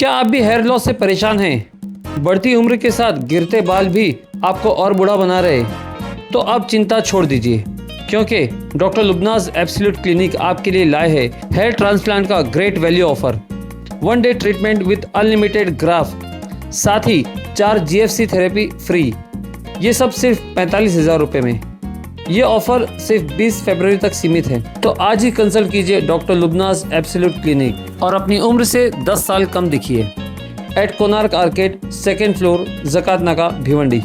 क्या आप भी हेयर लॉस से परेशान हैं? बढ़ती उम्र के साथ गिरते बाल भी आपको और बूढ़ा बना रहे? तो अब चिंता छोड़ दीजिए, क्योंकि डॉक्टर लुबनाज एब्सोल्यूट क्लिनिक आपके लिए लाए है हेयर ट्रांसप्लांट का great value offer. 1 day treatment with unlimited graph, साथ ही 4 GFC थेरेपी फ्री। ये सब सिर्फ 45,000 रुपये में। ये ऑफर सिर्फ 20 फरवरी तक सीमित है। तो आज ही कंसल्ट कीजिए डॉक्टर लुबनाज एब्सोल्यूट क्लिनिक और अपनी उम्र से 10 साल कम दिखिए। Eight Konark arcade, 2nd floor, ज़कात नाका, भिवंडी।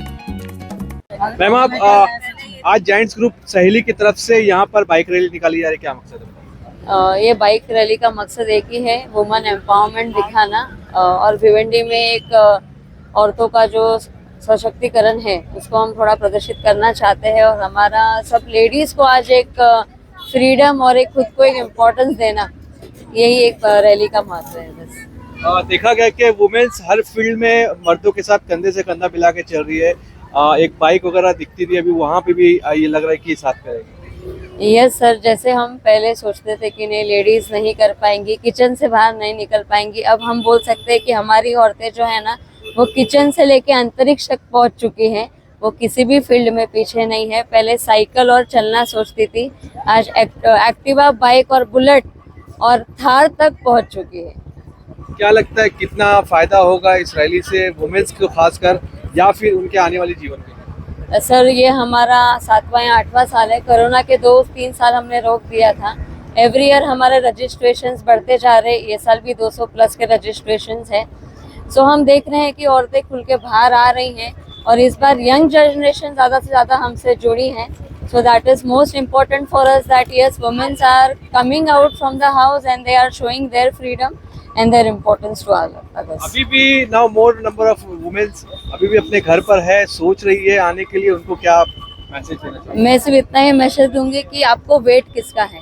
मैम, आप आज जायंट्स ग्रुप सहेली की तरफ से यहाँ पर बाइक रैली निकाली जा रही है, क्या मकसद है? ये बाइक रैली का मकसद एक ही है, वुमेन एम्पावरमेंट दिखाना और भिवंडी में एक औरतों का जो सशक्तिकरण है उसको हम थोड़ा प्रदर्शित करना चाहते हैं। और हमारा सब लेडीज को आज एक फ्रीडम और एक खुद को एक इम्पोर्टेंस देना, यही एक रैली का महत्व है। बस देखा गया कि वुमेन्स हर फील्ड में मर्दों के साथ कंधे से कंधा मिला के चल रही है। एक बाइक वगैरह दिखती थी, अभी वहाँ पे भी ये लग रहा है कि साथ करेंगे। यस सर, जैसे हम पहले सोचते थे कि नहीं लेडीज नहीं कर पाएंगी, किचन से बाहर नहीं निकल पाएंगी, अब हम बोल सकते हैं कि हमारी औरतें जो है ना वो किचन से लेके अंतरिक्ष तक पहुंच चुकी हैं। वो किसी भी फील्ड में पीछे नहीं है। पहले साइकिल और चलना सोचती थी, आज एक्टिवा, बाइक और बुलेट और थार तक पहुंच चुकी है। क्या लगता है कितना फायदा होगा इस रैली से वुमेन्स को खासकर, या फिर उनके आने वाले जीवन में? सर, ये हमारा 7वां या 8वां साल है। कोरोना के 2-3 साल हमने रोक दिया था। एवरी ईयर हमारे रजिस्ट्रेशंस बढ़ते जा रहे, ये साल भी 200 प्लस के रजिस्ट्रेशंस है। सो हम देख रहे हैं कि औरतें खुल के बाहर आ रही हैं और इस बार यंग जनरेशन ज़्यादा से ज़्यादा हमसे जुड़ी हैं। So that is most important for us that yes, womens are coming out from the house and they are showing their freedom and their importance to others. अभी भी now more number of womens अभी भी अपने घर पर है, सोच रही है आने के लिए, उनको क्या मैसेज देना चाहिए? मैं सिर्फ इतना ही मैसेज दूंगी कि आपको वेट किसका है,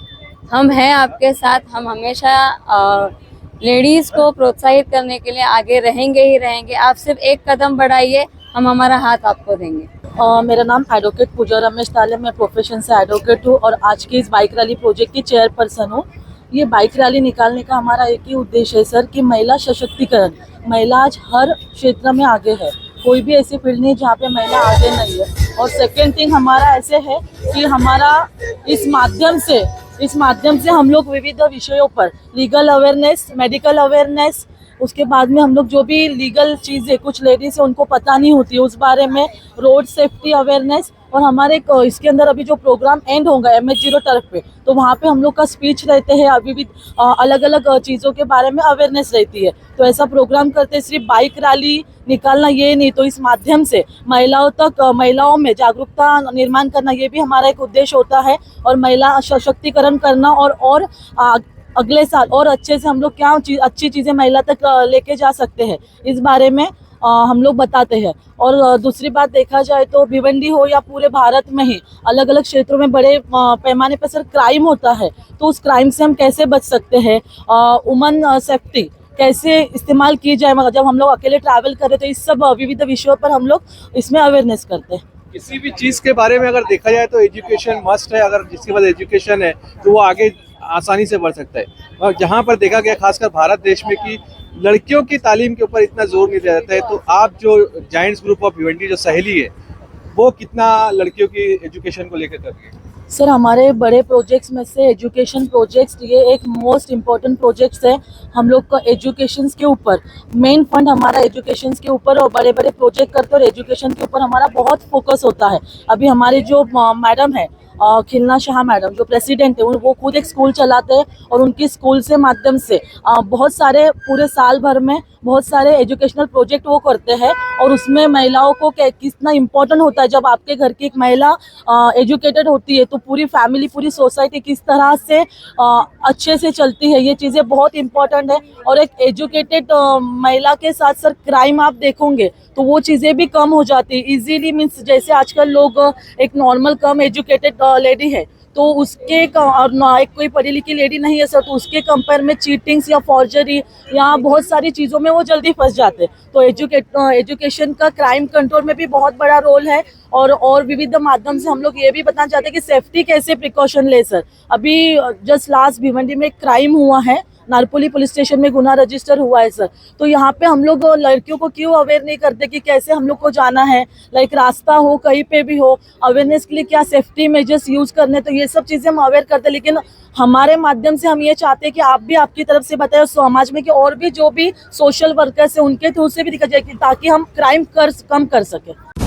हम हैं आपके साथ। हम हमेशा लेडीज़ को प्रोत्साहित करने के लिए आगे रहेंगे ही रहेंगे। आप सिर्फ एक कदम बढ़ाइए, हम हमारा हाथ आपको देंगे। मेरा नाम एडवोकेट पूजा रमेश ताले, मैं प्रोफेशन से एडवोकेट हूँ और आज की इस बाइक रैली प्रोजेक्ट की चेयरपर्सन हूँ। ये बाइक रैली निकालने का हमारा एक ही उद्देश्य है सर कि महिला सशक्तिकरण। महिला आज हर क्षेत्र में आगे है, कोई भी ऐसी फील्ड नहीं है जहाँ पे महिला आगे नहीं है। और सेकेंड थिंग हमारा ऐसे है कि हमारा इस माध्यम से हम लोग विविध विषयों पर लीगल अवेयरनेस, मेडिकल अवेयरनेस, उसके बाद में हम लोग जो भी लीगल चीज़ें कुछ लेडीज है उनको पता नहीं होती उस बारे में, रोड सेफ्टी अवेयरनेस। और हमारे इसके अंदर अभी जो प्रोग्राम एंड होगा MH0 टर्फ पे, तो वहाँ पे हम लोग का स्पीच रहते हैं, अभी भी अलग अलग चीज़ों के बारे में अवेयरनेस रहती है। तो ऐसा प्रोग्राम करते सिर्फ बाइक रैली निकालना ये नहीं, तो इस माध्यम से महिलाओं में जागरूकता निर्माण करना, ये भी हमारा एक उद्देश्य होता है। और महिला सशक्तिकरण करना और अगले साल और अच्छे से हम लोग क्या अच्छी चीज़ें महिला तक लेके जा सकते हैं, इस बारे में हम लोग बताते हैं। और दूसरी बात देखा जाए तो भिवंडी हो या पूरे भारत में ही अलग अलग क्षेत्रों में बड़े पैमाने पर सर क्राइम होता है, तो उस क्राइम से हम कैसे बच सकते हैं, वुमन सेफ्टी कैसे इस्तेमाल की जाए, मगर जब हम लोग अकेले ट्रैवल करें, तो इस सब विविध विषयों पर हम लोग इसमें अवेयरनेस करते हैं। किसी भी चीज़ के बारे में अगर देखा जाए तो एजुकेशन मस्ट है। अगर जिसके पास एजुकेशन है तो वो आगे आसानी से बढ़ सकता है। और जहाँ पर देखा गया खासकर भारत देश में कि लड़कियों की तालीम के ऊपर इतना जोर नहीं दिया जाता है, तो आप जो जायंट्स ग्रुप ऑफ भिवंडी जो सहेली है, वो कितना लड़कियों की एजुकेशन को लेकर कर रही है? सर, हमारे बड़े प्रोजेक्ट्स में से एजुकेशन प्रोजेक्ट्स ये एक मोस्ट इम्पॉर्टेंट प्रोजेक्ट्स है। हम लोग का एजुकेशन के ऊपर मेन फंड हमारा एजुकेशन के ऊपर, और बड़े बड़े प्रोजेक्ट करते हैं और एजुकेशन के ऊपर हमारा बहुत फोकस होता है। अभी हमारी जो मैडम है खिलना शाह मैडम, जो प्रेसिडेंट है, वो खुद एक स्कूल चलाते हैं और उनकी स्कूल से माध्यम से बहुत सारे पूरे साल भर में बहुत सारे एजुकेशनल प्रोजेक्ट वो करते हैं। और उसमें महिलाओं को कितना इम्पोर्टेंट होता है, जब आपके घर की एक महिला एजुकेटेड होती है तो पूरी फैमिली, पूरी सोसाइटी किस तरह से अच्छे से चलती है, ये चीज़ें बहुत इम्पोर्टेंट है। और एक एजुकेटेड महिला के साथ सर क्राइम आप देखोगे तो वो चीज़ें भी कम हो जाती है इजीली। मीन्स जैसे आजकल लोग एक नॉर्मल कम एजुकेटेड लेडी है तो उसके एक कोई पढ़ी लिखी लेडी नहीं है सर, तो उसके कंपेयर में चीटिंग्स या फॉर्जरी या बहुत सारी चीज़ों में वो जल्दी फंस जाते हैं। तो एजुकेशन का क्राइम कंट्रोल में भी बहुत बड़ा रोल है। और विविध माध्यम से हम लोग ये भी बताना चाहते हैं कि सेफ्टी कैसे प्रिकॉशन ले सर। अभी जस्ट लास्ट भिवंडी में एक क्राइम हुआ है नारपोली पुलिस स्टेशन में गुना रजिस्टर हुआ है सर। तो यहाँ पे हम लोग लड़कियों को क्यों अवेयर नहीं करते कि कैसे हम लोग को जाना है, लाइक रास्ता हो कहीं पे भी हो, अवेयरनेस के लिए क्या सेफ्टी मेजर्स यूज करने, तो ये सब चीजें हम अवेयर करते हैं। लेकिन हमारे माध्यम से हम ये चाहते हैं कि आप भी आपकी तरफ से बताएं समाज में कि और भी जो भी सोशल वर्कर्स है उनके थ्रू से भी दिखा जाए ताकि हम क्राइम कम कर सके।